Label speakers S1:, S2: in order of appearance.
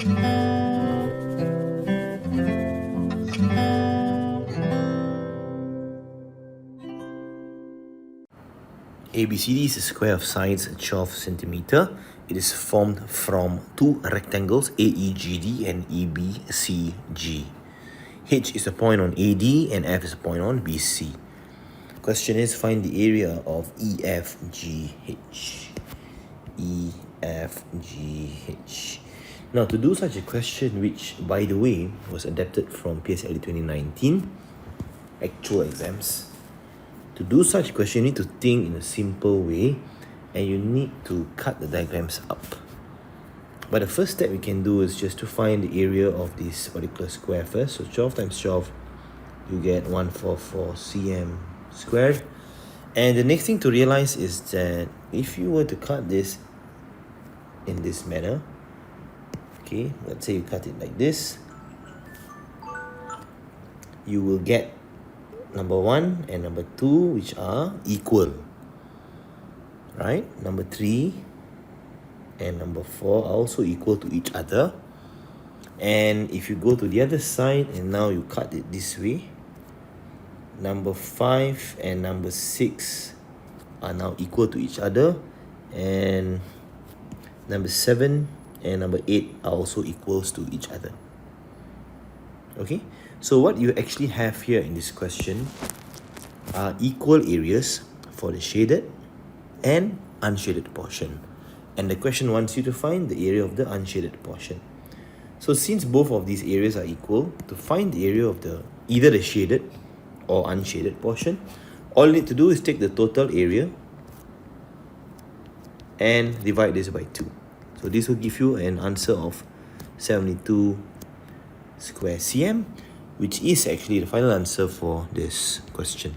S1: ABCD is a square of sides 12 centimeter. It is formed from two rectangles AEGD and EBCG. H is a point on AD and F is a point on BC. Question is, find the area of EFGH. EFGH. Now, to do such a question, which by the way was adapted from PSLE 2019 actual exams, to do such a question, you need to think in a simple way and you need to cut the diagrams up. But the first step we can do is just to find the area of this particular square first. So 12 times 12, you get 144 cm squared. And the next thing to realize is that if you were to cut this in this manner, okay, let's say you cut it like this, you will get number 1 and number 2, which are equal, right? Number 3 and number 4 are also equal to each other. And if you go to the other side and now you cut it this way, number 5 and number 6 are now equal to each other, and number 7 and number 8 are also equals to each other. Okay, so what you actually have here in this question are equal areas for the shaded and unshaded portion. And the question wants you to find the area of the unshaded portion. So since both of these areas are equal, to find the area of either the shaded or unshaded portion, all you need to do is take the total area and divide this by 2. So this will give you an answer of 72 square cm, which is actually the final answer for this question.